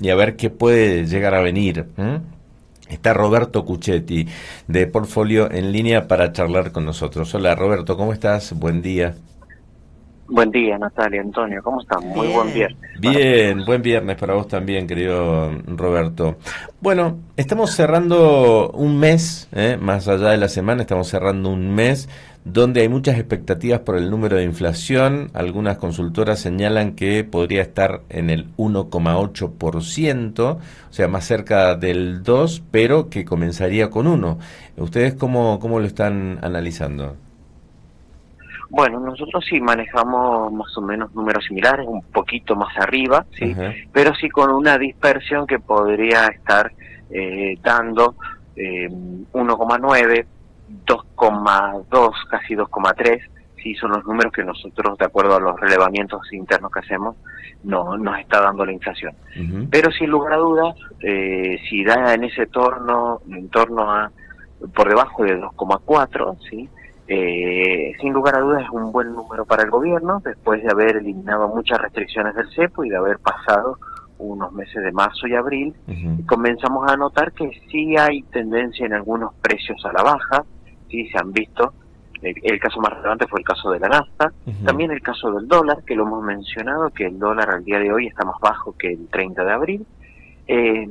y a ver qué puede llegar a venir. Está Roberto Cuchetti, de Portfolio en línea para charlar con nosotros. Hola Roberto, ¿cómo estás? Buen día. Buen día, Natalia, Antonio, ¿cómo están? Muy buen Bien. viernes para Bien, todos. buen viernes para vos también, querido Roberto. Bueno, estamos cerrando un mes, más allá de la semana, estamos cerrando un mes donde hay muchas expectativas por el número de inflación. Algunas consultoras señalan que podría estar en el 1,8%, o sea, más cerca del 2, pero que comenzaría con 1. ¿Ustedes cómo lo están analizando? Bueno, nosotros sí manejamos más o menos números similares, un poquito más arriba, ¿sí? Ajá. Pero sí con una dispersión que podría estar dando 1,9, 2,2, casi 2,3, sí son los números que nosotros, de acuerdo a los relevamientos internos que hacemos, no nos está dando la inflación. Ujú. Pero sin lugar a dudas, si da en ese en torno a por debajo de 2,4, ¿sí? Sin lugar a dudas es un buen número para el gobierno, después de haber eliminado muchas restricciones del cepo y de haber pasado unos meses de marzo y abril, Ujú. y comenzamos a notar que sí hay tendencia en algunos precios a la baja, sí se han visto. El caso más relevante fue el caso de la nafta, Ujú. también el caso del dólar, que lo hemos mencionado, que el dólar al día de hoy está más bajo que el 30 de abril, eh,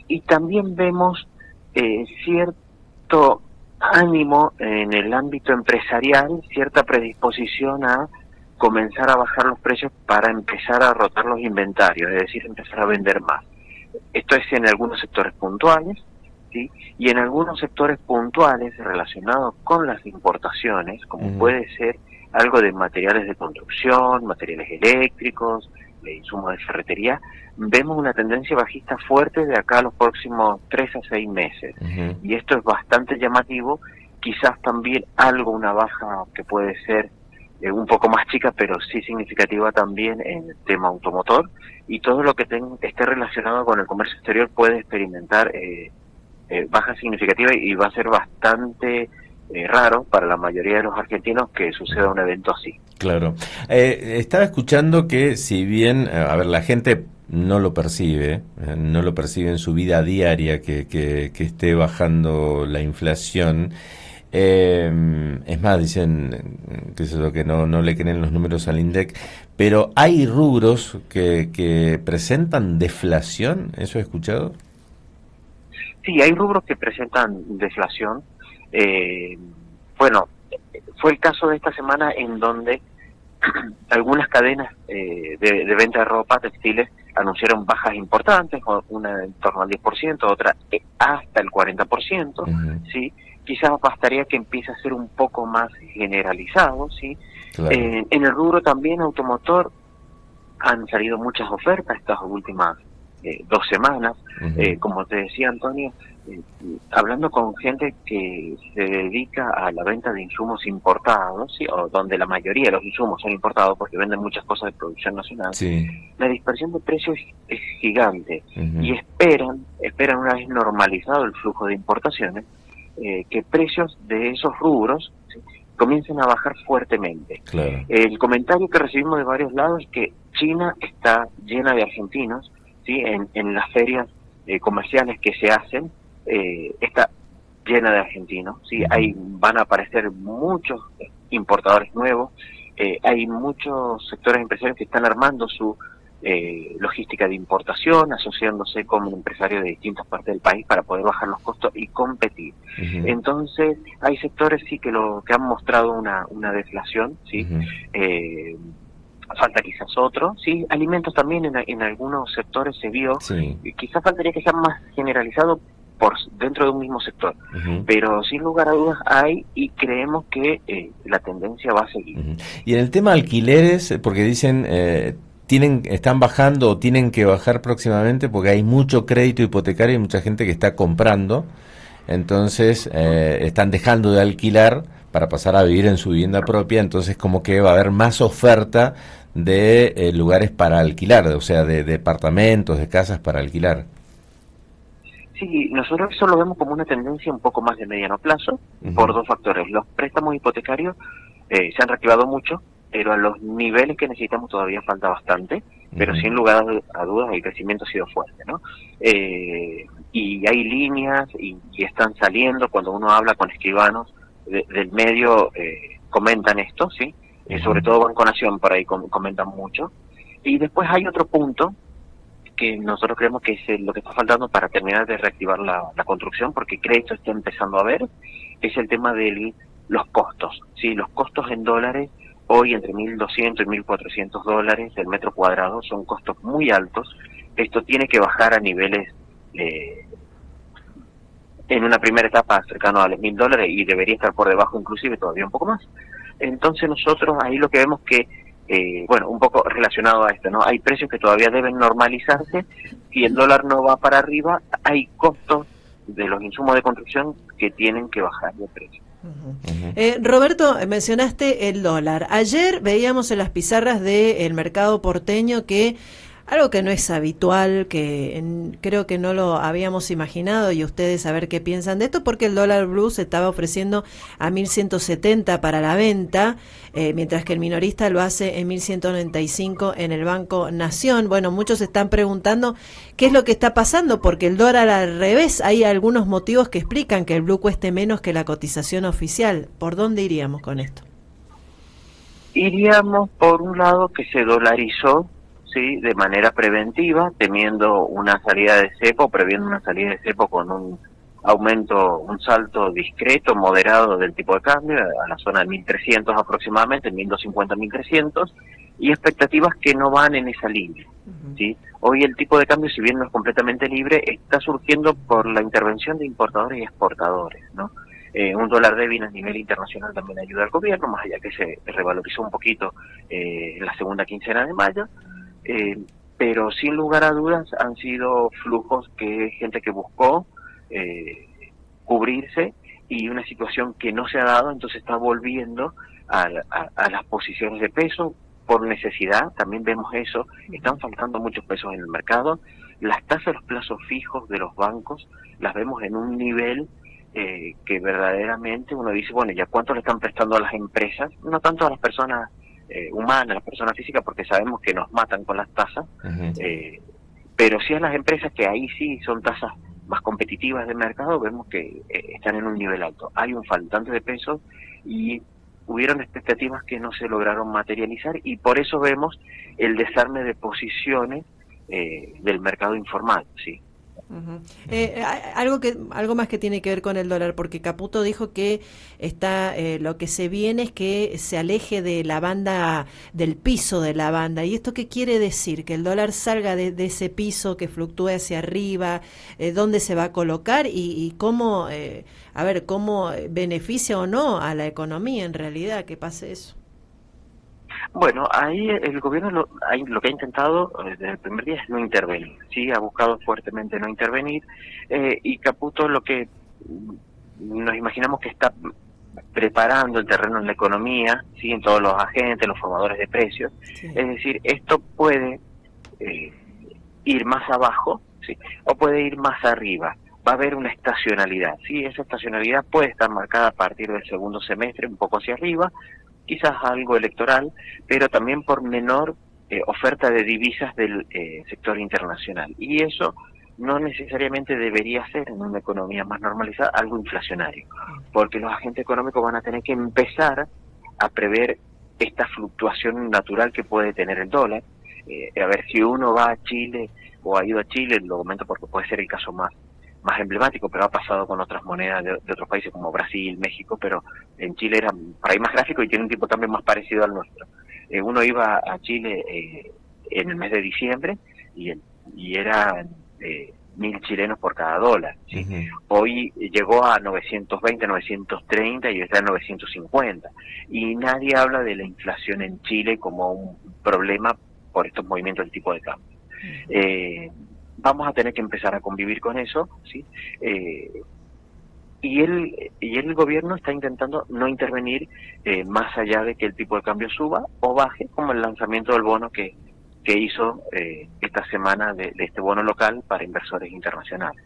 y también vemos cierto ánimo en el ámbito empresarial, cierta predisposición a comenzar a bajar los precios para empezar a rotar los inventarios, es decir, empezar a vender más. Esto es en algunos sectores puntuales, ¿sí? Y en algunos sectores puntuales relacionados con las importaciones, como Ujú. puede ser algo de materiales de construcción, materiales eléctricos, de insumos de ferretería, vemos una tendencia bajista fuerte de acá a los próximos 3 a 6 meses. Ujú. Y esto es bastante llamativo, quizás también algo, una baja que puede ser un poco más chica, pero sí significativa también en el tema automotor, y todo lo que esté relacionado con el comercio exterior puede experimentar baja significativa, y va a ser bastante raro para la mayoría de los argentinos que suceda un evento así. Claro. Estaba escuchando que si bien, a ver, la gente no lo percibe en su vida diaria que esté bajando la inflación. Es más, dicen que es lo que no le creen los números al INDEC, pero hay rubros que presentan deflación, ¿eso he escuchado? Sí, hay rubros que presentan deflación. Eh, bueno, fue el caso de esta semana en donde algunas cadenas de venta de ropa, textiles, anunciaron bajas importantes, una en torno al 10%, otra hasta el 40%, Ujú. ¿sí? Quizás bastaría que empiece a ser un poco más generalizado, ¿sí? Claro. En el rubro también automotor han salido muchas ofertas estas últimas 2 semanas. Ujú. Como te decía, Antonio, eh, hablando con gente que se dedica a la venta de insumos importados, ¿sí? O donde la mayoría de los insumos son importados porque venden muchas cosas de producción nacional, Sí. la dispersión de precios es gigante, Ujú. y esperan una vez normalizado el flujo de importaciones, que precios de esos rubros, ¿sí?, comiencen a bajar fuertemente. Claro. El comentario que recibimos de varios lados es que China está llena de argentinos, ¿sí? En las ferias comerciales que se hacen, está llena de argentinos, ¿sí? Ujú. Ahí van a aparecer muchos importadores nuevos, hay muchos sectores empresarios que están armando su logística de importación, asociándose con empresarios de distintas partes del país para poder bajar los costos y competir. Ujú. Entonces, hay sectores sí que han mostrado una deflación, ¿sí? Ujú. Eh, Falta quizás otro, sí, alimentos también en algunos sectores se vio, Sí. y quizás faltaría que sea más generalizado dentro de un mismo sector, Ujú. pero sin lugar a dudas hay, y creemos que la tendencia va a seguir. Ujú. Y en el tema alquileres, porque dicen, están bajando o tienen que bajar próximamente porque hay mucho crédito hipotecario y mucha gente que está comprando, entonces Ujú. están dejando de alquilar para pasar a vivir en su vivienda propia, entonces como que va a haber más oferta de lugares para alquilar, o sea, de departamentos, de casas para alquilar. Sí, nosotros eso lo vemos como una tendencia un poco más de mediano plazo, por Ujú. dos factores. Los préstamos hipotecarios se han reactivado mucho, pero a los niveles que necesitamos todavía falta bastante, pero Ujú. sin lugar a dudas el crecimiento ha sido fuerte, ¿no? y hay líneas y están saliendo, cuando uno habla con escribanos del medio, comentan esto, ¿sí? Sobre todo Banco Nación por ahí comentan mucho. Y después hay otro punto que nosotros creemos que es lo que está faltando para terminar de reactivar la construcción, porque crédito está empezando a ver, es el tema de los costos, ¿sí? Los costos en dólares, hoy entre 1.200 y 1.400 dólares el metro cuadrado, son costos muy altos. Esto tiene que bajar a niveles, en una primera etapa cercano a los $1.000, y debería estar por debajo inclusive todavía un poco más. Entonces nosotros ahí lo que vemos que, bueno, un poco relacionado a esto, ¿no? Hay precios que todavía deben normalizarse. Si el dólar no va para arriba, hay costos de los insumos de construcción que tienen que bajar de precio. Roberto, mencionaste el dólar. Ayer veíamos en las pizarras del mercado porteño que algo que no es habitual, que creo que no lo habíamos imaginado, y ustedes a ver qué piensan de esto, porque el dólar blue se estaba ofreciendo a 1.170 para la venta, mientras que el minorista lo hace en 1.195 en el Banco Nación. Bueno, muchos están preguntando qué es lo que está pasando, porque el dólar al revés, hay algunos motivos que explican que el blue cueste menos que la cotización oficial. ¿Por dónde iríamos con esto? Iríamos por un lado que se dolarizó, sí, de manera preventiva, temiendo una salida de cepo, previendo una salida de cepo con un aumento, un salto discreto, moderado del tipo de cambio, a la zona de 1.300 aproximadamente, 1.250, 1.300, y expectativas que no van en esa línea, ¿sí? Hoy el tipo de cambio, si bien no es completamente libre, está surgiendo por la intervención de importadores y exportadores, ¿no? Un dólar débil a nivel internacional también ayuda al gobierno, más allá que se revalorizó un poquito en la segunda quincena de mayo. Pero sin lugar a dudas han sido flujos que gente que buscó cubrirse, y una situación que no se ha dado, entonces está volviendo a las posiciones de peso por necesidad. También vemos eso, están faltando muchos pesos en el mercado. Las tasas de los plazos fijos de los bancos las vemos en un nivel que verdaderamente uno dice, bueno, ¿ya cuánto le están prestando a las empresas? No tanto a las personas humanas, las personas físicas, porque sabemos que nos matan con las tasas, pero sí a las empresas, que ahí sí son tasas más competitivas de mercado, vemos que están en un nivel alto. Hay un faltante de pesos y hubieron expectativas que no se lograron materializar, y por eso vemos el desarme de posiciones del mercado informal, sí. Algo más que tiene que ver con el dólar, porque Caputo dijo que lo que se viene es que se aleje de la banda, del piso de la banda. ¿Y esto qué quiere decir? Que el dólar salga de ese piso, que fluctúe hacia arriba, dónde se va a colocar y cómo, cómo beneficia o no a la economía en realidad que pase eso. Bueno, ahí el gobierno lo que ha intentado desde el primer día es no intervenir, sí, ha buscado fuertemente no intervenir, y Caputo lo que nos imaginamos que está preparando el terreno en la economía, sí, en todos los agentes, los formadores de precios, sí. Es decir, esto puede ir más abajo, sí, o puede ir más arriba. Va a haber una estacionalidad, sí, esa estacionalidad puede estar marcada a partir del segundo semestre, un poco hacia arriba, quizás algo electoral, pero también por menor oferta de divisas del sector internacional. Y eso no necesariamente debería ser, en una economía más normalizada, algo inflacionario, porque los agentes económicos van a tener que empezar a prever esta fluctuación natural que puede tener el dólar. A ver, si uno va a Chile o ha ido a Chile, lo comento porque puede ser el caso más emblemático, pero ha pasado con otras monedas de otros países como Brasil, México, pero en Chile era por ahí más gráfico y tiene un tipo también más parecido al nuestro. Uno iba a Chile en el mes de diciembre y eran 1.000 chilenos por cada dólar, ¿sí? Hoy llegó a 920, 930 y está en 950. Y nadie habla de la inflación en Chile como un problema por estos movimientos del tipo de cambio. Vamos a tener que empezar a convivir con eso, ¿sí? Y el gobierno está intentando no intervenir más allá de que el tipo de cambio suba o baje, como el lanzamiento del bono que que hizo esta semana de este bono local para inversores internacionales.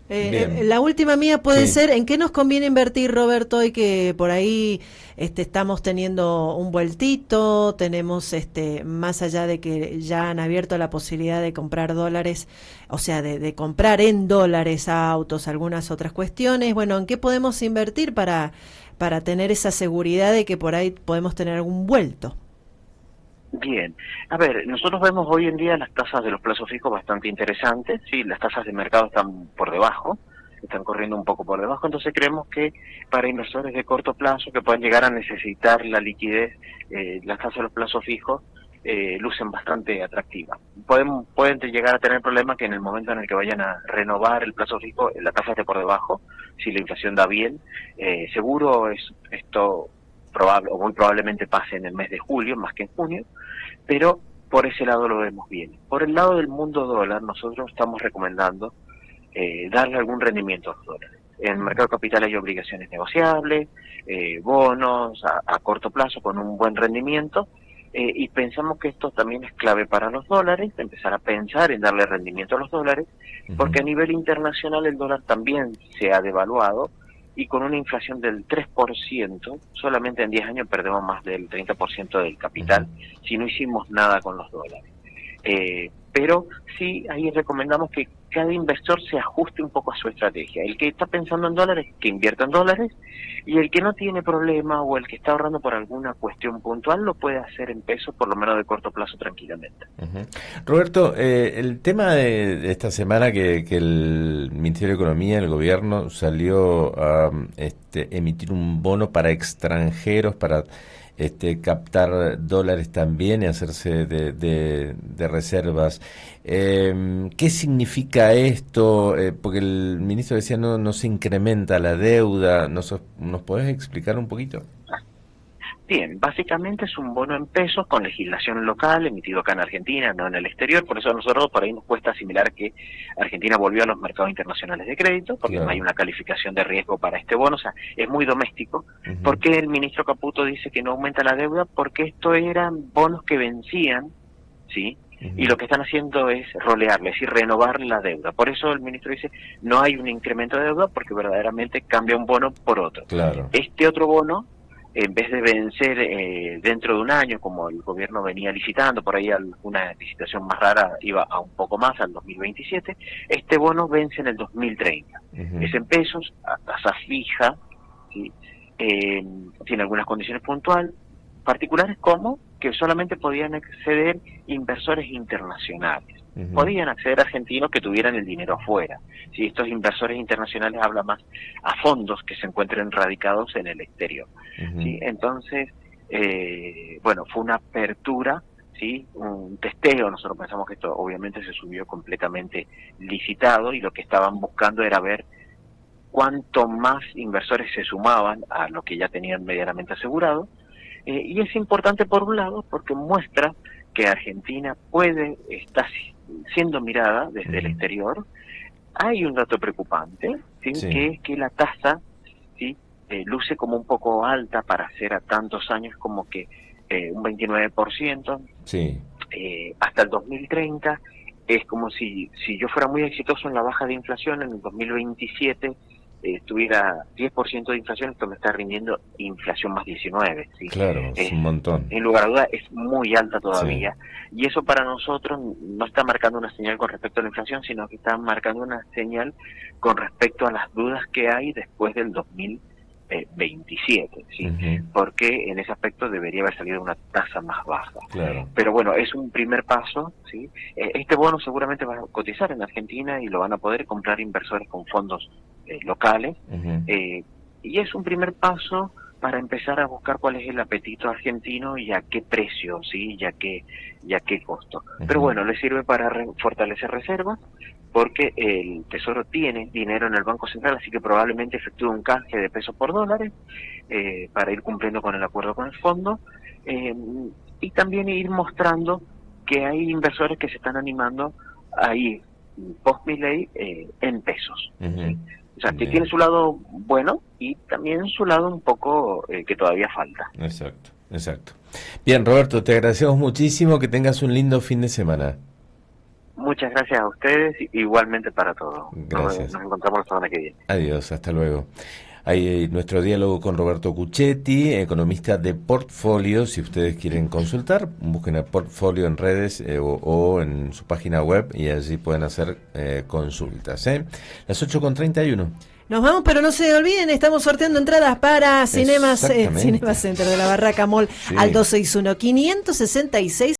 La última mía puede Sí. ser, ¿en qué nos conviene invertir, Roberto, hoy que por ahí estamos teniendo un vueltito, tenemos más allá de que ya han abierto la posibilidad de comprar dólares, o sea, de comprar en dólares autos, algunas otras cuestiones? Bueno, ¿en qué podemos invertir para tener esa seguridad de que por ahí podemos tener algún vuelto? Bien, a ver, nosotros vemos hoy en día las tasas de los plazos fijos bastante interesantes, sí, las tasas de mercado están por debajo, están corriendo un poco por debajo, entonces creemos que para inversores de corto plazo que puedan llegar a necesitar la liquidez, las tasas de los plazos fijos lucen bastante atractivas. Pueden llegar a tener problemas que en el momento en el que vayan a renovar el plazo fijo, la tasa esté por debajo, si la inflación da bien, seguro esto probable o muy probablemente pase en el mes de julio más que en junio, pero por ese lado lo vemos bien. Por el lado del mundo dólar, nosotros estamos recomendando darle algún rendimiento a los dólares. En el mercado de capital hay obligaciones negociables, bonos a corto plazo con un buen rendimiento, y pensamos que esto también es clave para los dólares, empezar a pensar en darle rendimiento a los dólares, porque a nivel internacional el dólar también se ha devaluado, y con una inflación del 3%, solamente en 10 años perdemos más del 30% del capital si no hicimos nada con los dólares. Pero sí, ahí recomendamos que cada inversor se ajuste un poco a su estrategia. El que está pensando en dólares, que invierta en dólares, y el que no tiene problema o el que está ahorrando por alguna cuestión puntual, lo puede hacer en pesos, por lo menos de corto plazo, tranquilamente. Roberto, el tema de esta semana que el Ministerio de Economía, el gobierno, salió a emitir un bono para extranjeros, para captar dólares también y hacerse de reservas. ¿Qué significa esto? Porque el ministro decía no se incrementa la deuda. ¿Nos podés explicar un poquito? Bien, básicamente es un bono en pesos con legislación local, emitido acá en Argentina, no en el exterior, por eso a nosotros por ahí nos cuesta asimilar que Argentina volvió a los mercados internacionales de crédito, porque no hay una calificación de riesgo para este bono, o sea, es muy doméstico. ¿Por qué el ministro Caputo dice que no aumenta la deuda? Porque esto eran bonos que vencían, ¿sí? Y lo que están haciendo es rolearle, es decir, renovar la deuda. Por eso el ministro dice, no hay un incremento de deuda, porque verdaderamente cambia un bono por otro. Claro. Este otro bono, en vez de vencer dentro de un año, como el gobierno venía licitando, por ahí alguna licitación más rara iba a un poco más, al 2027, este bono vence en el 2030. Es en pesos, a tasa fija, ¿sí? Tiene algunas condiciones particulares, como que solamente podían acceder inversores internacionales. Podían acceder argentinos que tuvieran el dinero afuera. Si estos inversores internacionales hablan más a fondos que se encuentren radicados en el exterior. ¿Sí? Entonces, bueno, fue una apertura, ¿sí? Un testeo. Nosotros pensamos que esto obviamente se subió completamente licitado, y lo que estaban buscando era ver cuánto más inversores se sumaban a lo que ya tenían medianamente asegurado. Y es importante por un lado porque muestra que Argentina está siendo mirada desde el exterior. Hay un dato preocupante, ¿sí? Que es que la tasa, ¿sí? Luce como un poco alta para ser a tantos años, como que un 29%, hasta el 2030. Es como si yo fuera muy exitoso en la baja de inflación, en el 2027 tuviera 10% de inflación, esto me está rindiendo inflación más 19. ¿Sí? Claro, es un montón. En lugar de duda, es muy alta todavía. Y eso para nosotros no está marcando una señal con respecto a la inflación, sino que está marcando una señal con respecto a las dudas que hay después del 2027, ¿sí? Porque en ese aspecto debería haber salido una tasa más baja. Claro. Pero bueno, es un primer paso, ¿sí? Este bono seguramente va a cotizar en Argentina y lo van a poder comprar inversores con fondos locales, y es un primer paso para empezar a buscar cuál es el apetito argentino y a qué precio, ¿sí? y a qué costo. Pero bueno, le sirve para fortalecer reservas, porque el Tesoro tiene dinero en el Banco Central, así que probablemente efectúe un canje de pesos por dólares para ir cumpliendo con el acuerdo con el fondo, y también ir mostrando que hay inversores que se están animando a ir post-Milei en pesos. ¿Sí? O sea, que tiene su lado bueno y también su lado un poco que todavía falta. Exacto. exacto. Bien, Roberto, te agradecemos muchísimo, que tengas un lindo fin de semana. Muchas gracias a ustedes, igualmente para todos. Gracias. Nos encontramos la semana que viene. Adiós, hasta luego. Hay nuestro diálogo con Roberto Cuchetti, economista de Portfolio. Si ustedes quieren consultar, busquen a Portfolio en redes o en su página web y allí pueden hacer consultas. Las 8:31. Nos vamos, pero no se olviden, estamos sorteando entradas para Cinema Center de la Barraca Mall al 261-566.